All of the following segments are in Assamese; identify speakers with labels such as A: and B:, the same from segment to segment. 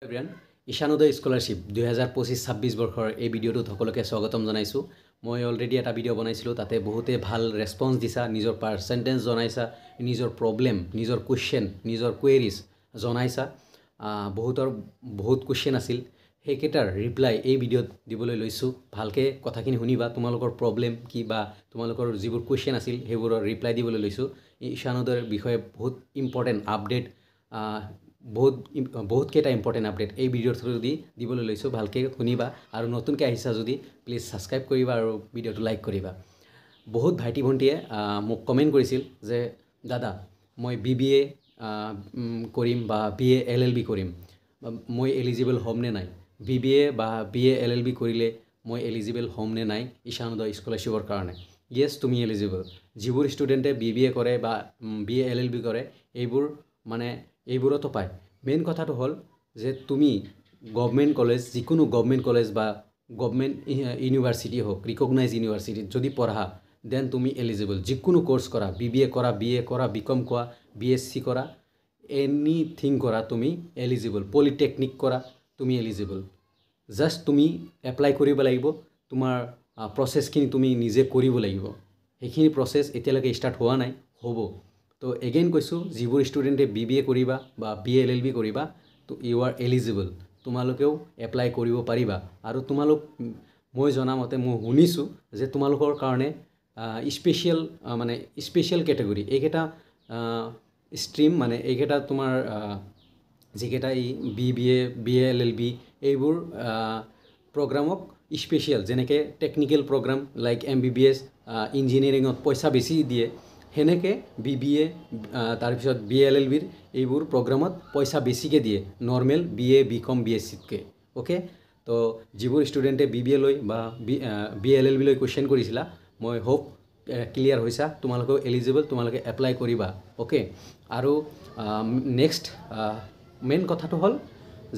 A: এভৰিৱান ঈশানোদয় স্কলাৰশ্বিপ 2025-26 বৰ্ষৰ এই ভিডিঅ'টোত সকলোকে স্বাগতম জনাইছোঁ। মই অলৰেডি এটা ভিডিঅ' বনাইছিলোঁ, তাতে বহুতে ভাল ৰেছপন্স দিছা, নিজৰ পাৰ্চেণ্টেজ জনাইছা, নিজৰ প্ৰব্লেম, নিজৰ কুৱেশ্যন, নিজৰ কুৱেৰিজ জনাইছা। বহুত কুৱেশ্যন আছিল, সেইকেইটাৰ ৰিপ্লাই এই ভিডিঅ'ত দিবলৈ লৈছোঁ। ভালকৈ কথাখিনি শুনিবা, তোমালোকৰ প্ৰব্লেম কি বা তোমালোকৰ যিবোৰ কুৱেশ্যন আছিল সেইবোৰৰ ৰিপ্লাই দিবলৈ লৈছোঁ। ঈশানোদয়ৰ বিষয়ে বহুত ইম্পৰ্টেণ্ট আপডেট, বহুতকেইটা ইম্পৰ্টেণ্ট আপডেট এই ভিডিঅ'ৰ থ্ৰু দি দিবলৈ লৈছোঁ। ভালকৈ শুনিবা আৰু নতুনকৈ আহিছা যদি প্লিজ ছাবস্ক্ৰাইব কৰিবা আৰু ভিডিঅ'টো লাইক কৰিবা। বহুত ভাইটি ভণ্টিয়ে মোক কমেণ্ট কৰিছিল যে দাদা মই BBA কৰিম বা BA LLB কৰিম, মই এলিজিবল হ'ম নে নাই? BBA বা BA LLB কৰিলে মই এলিজিবল হ'ম নে নাই ঈশানোদয় স্কলাৰশ্বিপৰ কাৰণে? য়েছ, তুমি এলিজিবল। যিবোৰ ষ্টুডেণ্টে BBA কৰে বা BA LLB কৰে এইবোৰতো পায়। মেইন কথাটো হ'ল যে তুমি গভৰ্ণমেণ্ট কলেজ, যিকোনো গভৰ্ণমেণ্ট কলেজ বা গভৰ্ণমেণ্ট ইউনিভাৰ্চিটি হওক, ৰিকগনাইজ ইউনিভাৰ্চিটিত যদি পঢ়া দেন তুমি এলিজিবল। যিকোনো কৰ্চ কৰা, BBA কৰা, BA কৰা, BCom কৰা, BSc কৰা, এনিথিং কৰা, তুমি এলিজিবল। পলিটেকনিক কৰা, তুমি এলিজিবল। জাষ্ট তুমি এপ্লাই কৰিব লাগিব, তোমাৰ প্ৰচেছখিনি তুমি নিজে কৰিব লাগিব। সেইখিনি প্ৰচেছ এতিয়ালৈকে ষ্টাৰ্ট হোৱা নাই, হ'ব। তো এগেইন কৈছোঁ, যিবোৰ ষ্টুডেণ্টে BBA কৰিবা বা BA LLB কৰিবা, তো ইউ আৰ এলিজিবল। তোমালোকেও এপ্লাই কৰিব পাৰিবা। আৰু মই জনামতে মই শুনিছোঁ যে তোমালোকৰ কাৰণে স্পেচিয়েল কেটেগৰী এইকেইটা ষ্ট্ৰীম, এইকেইটা তোমাৰ যিকেইটা BBA BA LLB এইবোৰ প্ৰগ্ৰামক স্পেচিয়েল, যেনেকৈ টেকনিকেল প্ৰগ্ৰাম লাইক MBBS, ইঞ্জিনিয়াৰিঙত পইচা বেছি দিয়ে, সেনেকৈ BBA তাৰপিছত BA LLBৰ এইবোৰ প্ৰগ্ৰামত পইচা বেছিকৈ দিয়ে নৰ্মেল BA BCom BScতকৈ। অ'কে, তো যিবোৰ ষ্টুডেণ্টে BBA লৈ বা BA LLB লৈ কুৱেশ্যন কৰিছিলা, মই হোপ ক্লিয়াৰ হৈছা, তোমালোকেও এলিজিবল, তোমালোকে এপ্লাই কৰিবা। অ'কে, আৰু নেক্সট মেইন কথাটো হ'ল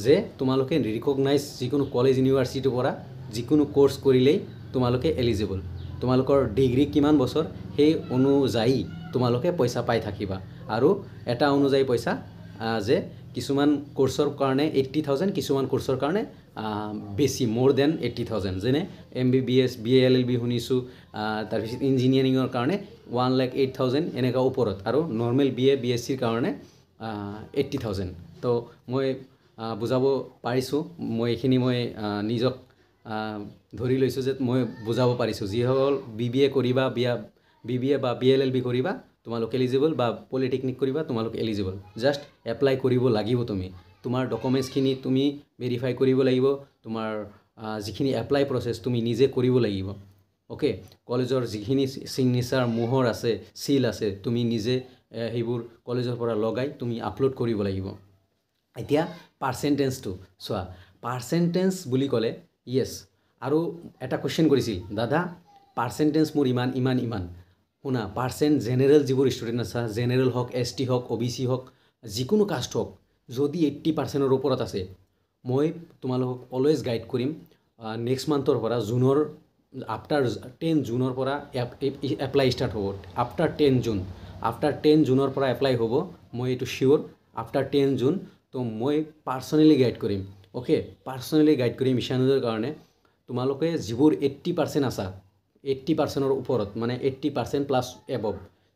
A: যে তোমালোকে ৰিকগনাইজ যিকোনো কলেজ ইউনিভাৰ্চিটিৰ পৰা যিকোনো কৰ্চ কৰিলেই তোমালোকে এলিজিবল। তোমালোকৰ ডিগ্ৰী কিমান বছৰ সেই অনুযায়ী তোমালোকে পইচা পাই থাকিবা। আৰু এটা অনুযায়ী পইচা যে কিছুমান কৰ্চৰ কাৰণে 80,000, কিছুমান কৰ্চৰ কাৰণে বেছি, মোৰ দেন 80,000, যেনে MBBS BA LLB শুনিছোঁ, তাৰপিছত ইঞ্জিনিয়াৰিঙৰ কাৰণে 1,08,000 এনেকুৱা ওপৰত, আৰু নৰ্মেল BA BScৰ কাৰণে 80,000। তো মই বুজাব পাৰিছোঁ, মই এইখিনি নিজক ধৰি লৈছোঁ যে মই বুজাব পাৰিছোঁ। যিসকল BBA কৰিবা, BBA বা BA LLB কৰিবা, তোমালোক এলিজিবল, বা পলিটেকনিক কৰিবা, তোমালোক এলিজিবল। জাষ্ট এপ্লাই কৰিব লাগিব। তোমাৰ ডকুমেণ্টছখিনি তুমি ভেৰিফাই কৰিব লাগিব, তোমাৰ যিখিনি এপ্লাই প্ৰচেছ তুমি নিজে কৰিব লাগিব। অ'কে, কলেজৰ যিখিনি ছিগনেচাৰ মোহৰ আছে, চিল আছে, তুমি নিজে সেইবোৰ কলেজৰ পৰা লগাই তুমি আপলোড কৰিব লাগিব। এতিয়া পাৰ্চেণ্টেজটো চোৱা, পাৰ্চেণ্টেজ বুলি ক'লে য়েছ, আৰু এটা কুৱেশ্যন কৰিছিল দাদা পাৰ্চেণ্টেজ মোৰ ইমান। শুনা, জেনেৰেল যিবোৰ ষ্টুডেণ্ট আছে, জেনেৰেল হওক, ST হওক, OBC হওক, যিকোনো কাষ্ট হওক, যদি 80%ৰ ওপৰত আছে, মই তোমালোকক অলৱেজ গাইড কৰিম নেক্সট মান্থৰ পৰা, আফটাৰ 10 জুনৰ পৰা এপ্লাই ষ্টাৰ্ট হ'ব। আফটাৰ 10 জুনৰ পৰা এপ্লাই হ'ব, মই এইটো চিয়'ৰ। আফটাৰ 10 জুন তো মই পাৰ্চনেলি গাইড কৰিম। অ'কে, পাৰ্চনেলি গাইড কৰিম ঈশানোদয়ৰ কাৰণে। তোমালোকে যিবোৰ 80% আছা, 80%ৰ ওপৰত, 80% প্লাছ এবভ,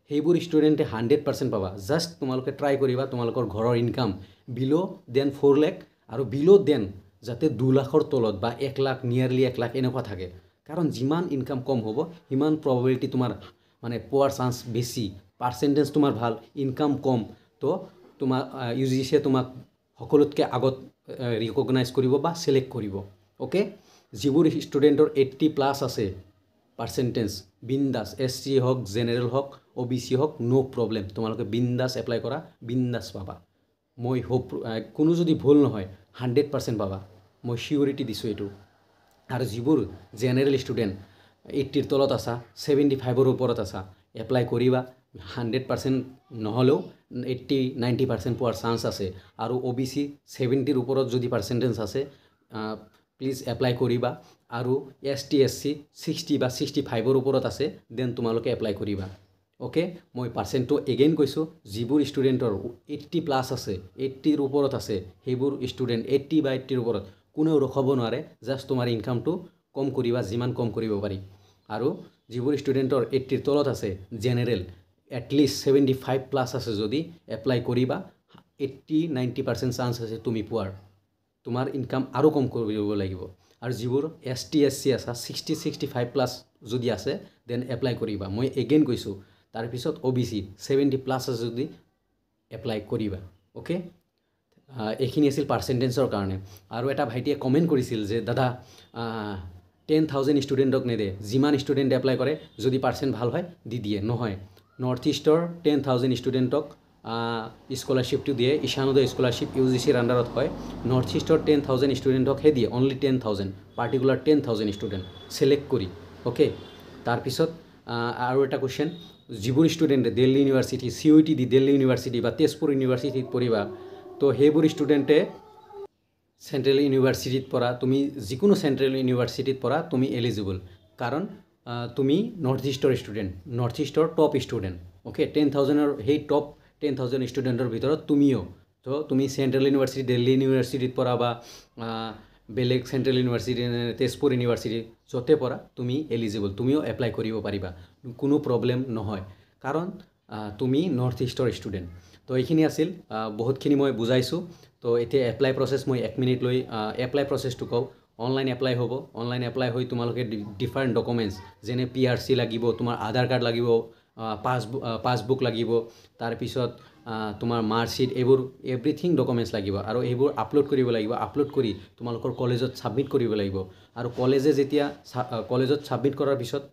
A: সেইবোৰ ষ্টুডেণ্টে 100% পাবা। জাষ্ট তোমালোকে ট্ৰাই কৰিবা, তোমালোকৰ ঘৰৰ ইনকাম বিল' দেন 4 লাখ, আৰু বিল' দেন যাতে 2 লাখৰ তলত বা 1 লাখ, নিয়াৰলি 1 লাখ এনেকুৱা থাকে। কাৰণ যিমান ইনকাম কম হ'ব সিমান প্ৰবেবিলিটি তোমাৰ পোৱাৰ চান্স বেছি। পাৰ্চেণ্টেজ তোমাৰ ভাল, ইনকাম কম, তো UGCয়ে তোমাক সকলোতকৈ আগত ৰিকগনাইজ কৰিব বা ছিলেক্ট কৰিব। অ'কে, যিবোৰ ষ্টুডেণ্টৰ 80+ আছে পাৰ্চেণ্টেজ, বিন্দাছ, SC হওক, জেনেৰেল হওক, OBC হওক, ন' প্ৰব্লেম, তোমালোকে বিন্দাছ এপ্লাই কৰা, বিন্দাছ পাবা। মই হোপ, কোনো যদি ভুল নহয় 100% পাবা, মই চিয়ৰিটি দিছোঁ এইটো। আৰু যিবোৰ জেনেৰেল ষ্টুডেণ্ট 80ৰ তলত আছা, 75ৰ ওপৰত আছা, এপ্লাই কৰিবা। 100% নহ'লেও 80-90% পোৱাৰ চান্স আছে। আৰু OBC 70ৰ ওপৰত যদি পাৰ্চেণ্টেজ আছে, প্লিজ এপ্লাই কৰিবা। আৰু ST SC 60 বা 65ৰ ওপৰত আছে, দেন তোমালোকে এপ্লাই কৰিবা। ওকে মই পাৰ্চেণ্টটো এগেইন কৈছোঁ যিবোৰ ষ্টুডেণ্টৰ 80+ আছে 80ৰ ওপৰত আছে সেইবোৰ ষ্টুডেণ্ট 80 বা 80ৰ ওপৰত কোনেও ৰখাব নোৱাৰে জাষ্ট তোমাৰ ইনকামটো কম কৰিবা যিমান কম কৰিব পাৰি আৰু যিবোৰ ষ্টুডেণ্টৰ 80ৰ তলত আছে জেনেৰেল এটলিষ্ট 75+ আছে যদি এপ্লাই কৰিবা 80-90% চান্স আছে তুমি পোৱাৰ তোমাৰ ইনকাম আৰু কম কৰিব লাগিব আৰু যিবোৰ ST SC আছে 60-65+ যদি আছে দেন এপ্লাই কৰিবা মই এগেইন কৈছোঁ তাৰপিছত OBC 70+ আছে যদি এপ্লাই কৰিবা ওকে এইখিনি আছিল পাৰ্চেণ্টেজৰ কাৰণে আৰু এটা ভাইটিয়ে কমেণ্ট কৰিছিল যে দাদা 10,000 ষ্টুডেণ্টক নেদে যিমান ষ্টুডেণ্ট এপ্লাই কৰে যদি পাৰ্চেণ্ট ভাল হয় দি দিয়ে নহয় নৰ্থ ইষ্টৰ 10,000 ষ্টুডেণ্টক স্কলাৰশ্বিপটো দিয়ে ঈশানোদয় স্কলাৰশ্বিপ UGCৰ আণ্ডাৰত হয় নৰ্থ ইষ্টৰ 10,000 ষ্টুডেণ্টকহে দিয়ে অনলি 10,000 পাৰ্টিকুলাৰ 10,000 ষ্টুডেণ্ট চিলেক্ট কৰি ওকে তাৰপিছত আৰু এটা কুৱেশ্যন যিবোৰ ষ্টুডেণ্টে দিল্লী ইউনিভাৰ্চিটি CUET দি দিল্লী ইউনিভাৰ্চিটি বা তেজপুৰ ইউনিভাৰ্চিটিত পঢ়িবা তো সেইবোৰ ষ্টুডেণ্টে চেণ্ট্ৰেল ইউনিভাৰ্চিটিত পঢ়া তুমি যিকোনো চেণ্ট্ৰেল ইউনিভাৰ্চিটিত পঢ়া তুমি এলিজিবল কাৰণ তুমি নৰ্থ ইষ্টৰ ষ্টুডেণ্ট নৰ্থ ইষ্টৰ টপ ষ্টুডেণ্ট ওকে 10,000ৰ সেই টপ 10,000 ষ্টুডেণ্টৰ ভিতৰত তুমিও তো তুমি চেণ্ট্ৰেল ইউনিভাৰ্চিটি দিল্লী ইউনিভাৰ্চিটিত পঢ়া বা বেলেগ চেণ্ট্ৰেল ইউনিভাৰ্চিটি তেজপুৰ ইউনিভাৰ্চিটি য'তে পঢ়া তুমি এলিজিবল তুমিও এপ্লাই কৰিব পাৰিবা কোনো প্ৰব্লেম নহয় কাৰণ তুমি নৰ্থ ইষ্টৰ ষ্টুডেণ্ট তো এইখিনি আছিল বহুতখিনি মই বুজাইছোঁ তো এতিয়া এপ্লাই প্ৰচেছ মই 1 মিনিট লৈ এপ্লাই প্ৰচেছটো কওঁ অনলাইন এপ্লাই হ'ব অনলাইন এপ্লাই হৈ তোমালোকে ডিফাৰেণ্ট ডকুমেণ্টছ যেনে PRC লাগিব তোমাৰ আধাৰ কাৰ্ড লাগিব পাছবুক লাগিব তাৰপিছত তোমাৰ মাৰ্কশ্বিট এইবোৰ এভৰিথিং ডকুমেণ্টছ লাগিব আৰু এইবোৰ আপলোড কৰিব লাগিব আপলোড কৰি তোমালোকৰ কলেজত ছাবমিট কৰিব লাগিব আৰু কলেজে যেতিয়া কলেজত ছাবমিট কৰাৰ পিছত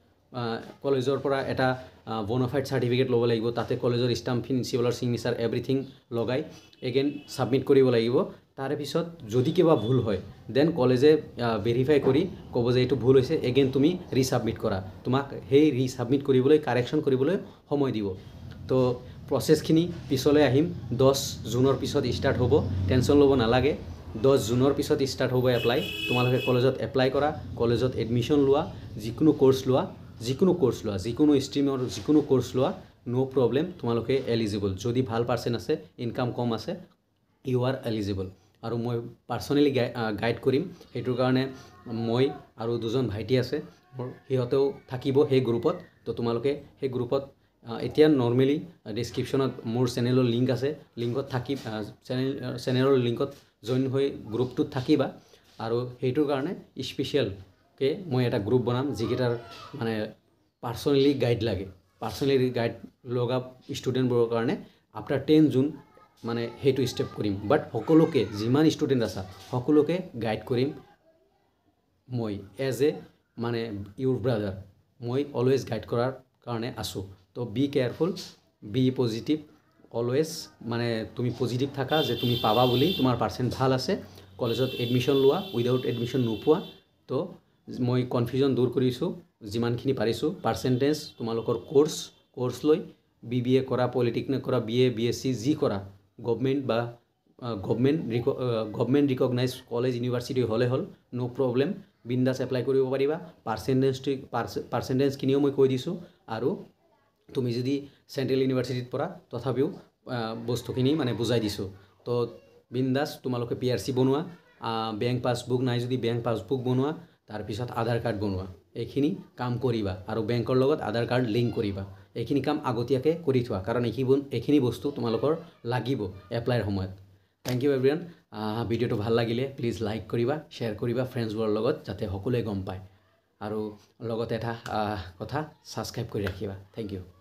A: কলেজৰ পৰা এটা বনাফাইড চাৰ্টিফিকেট ল'ব লাগিব তাতে কলেজৰ ষ্টাম্প প্ৰিন্সিপালৰ ছিগনেচাৰ এভৰিথিং লগাই এগেইন ছাবমিট কৰিব লাগিব তাৰে পিছত যদি কিবা ভুল হয় দেন কলেজে ভেৰিফাই কৰি ক'ব যে এইটো ভুল হৈছে এগেইন তুমি ৰিছাবমিট কৰা তোমাক সেই ৰিছাবমিট কৰিবলৈ কাৰেকশ্যন কৰিবলৈ সময় দিব তো প্ৰচেছখিনি পিছলৈ আহিম 10 জুনৰ পিছত ষ্টাৰ্ট হ'ব টেনশ্যন ল'ব নালাগে 10 জুনৰ পিছত ষ্টাৰ্ট হ'ব এপ্লাই তোমালোকে কলেজত এপ্লাই কৰা কলেজত এডমিশ্যন লোৱা যিকোনো কোৰ্ছ লোৱা যিকোনো ষ্ট্ৰীমৰ যিকোনো কোৰ্ছ লোৱা নো প্ৰব্লেম তোমালোকে এলিজিবল যদি ভাল পাৰ্চেণ্ট আছে ইনকাম কম আছে ইউ আৰ এলিজিবল আৰু মই পাৰ্চনেলি গাইড কৰিম সেইটোৰ কাৰণে মই আৰু দুজন ভাইটি আছে সিহঁতেও থাকিব সেই গ্ৰুপত তো তোমালোকে সেই গ্ৰুপত এতিয়া নৰ্মেলি ডেছক্ৰিপশ্যনত মোৰ চেনেলৰ লিংক আছে লিংকত থাকি চেনেলৰ লিংকত জইন হৈ গ্ৰুপটোত থাকিবা আৰু সেইটোৰ কাৰণে স্পেচিয়েলকৈ মই এটা গ্ৰুপ বনাম যিকেইটাৰ মানে পাৰ্চনেলি গাইড লাগে পাৰ্চনেলি গাইড লগা ষ্টুডেণ্টবোৰৰ কাৰণে আফটাৰ 10 জুন মানে সেইটো ষ্টেপ কৰিম বাট সকলোকে যিমান ষ্টুডেণ্ট আছা সকলোকে গাইড কৰিম মই এজ এ মানে ইউৰ ব্ৰাদাৰ মই অলৱেজ গাইড কৰাৰ কাৰণে আছোঁ তো be careful be positive always মানে তুমি পজিটিভ থাকা যে তুমি পাবা বুলি তোমাৰ পাৰ্চেণ্ট ভাল আছে কলেজত এডমিশ্যন লোৱা উইদাউট এডমিশ্যন নোপোৱা তো মই কনফিউজন দূৰ কৰিছোঁ যিমানখিনি পাৰিছোঁ পাৰ্চেণ্টেজ তোমালোকৰ কোৰ্ছ লৈ BBA কৰা পলিটেকনিক কৰা BA BSc যি কৰা গভৰ্ণমেণ্ট বা গভৰ্ণমেণ্ট ৰিকগনাইজ কলেজ ইউনিভাৰ্চিটি হ'লে হ'ল নো প্ৰব্লেম বিন্দাছ এপ্লাই কৰিব পাৰিবা পাৰ্চেণ্টেজখিনিও মই কৈ দিছোঁ আৰু তুমি যদি চেণ্ট্ৰেল ইউনিভাৰ্চিটিত পঢ়া তথাপিও বস্তুখিনি মানে বুজাই দিছোঁ তো বিন্দাছ তোমালোকে PRC বনোৱা বেংক পাছবুক নাই যদি বেংক পাছবুক বনোৱা তাৰপিছত আধাৰ কাৰ্ড বনোৱা এইখিনি কাম কৰিবা আৰু বেংকৰ লগত আধাৰ কাৰ্ড লিংক কৰিবা এইখিনি কাম আগতীয়াকৈ কৰি থোৱা কাৰণ এইখিনি বস্তু তোমালোকৰ লাগিব এপ্লাইৰ সময়ত থ্যাংক ইউ এভৰিৱান ভিডিঅ'টো ভাল লাগিলে প্লিজ লাইক কৰিবা শ্বেয়াৰ কৰিবা ফ্ৰেণ্ডছবোৰৰ লগত যাতে সকলোৱে গম পায় আৰু লগতে এটা কথা ছাবস্ক্ৰাইব কৰি ৰাখিবা থ্যাংক ইউ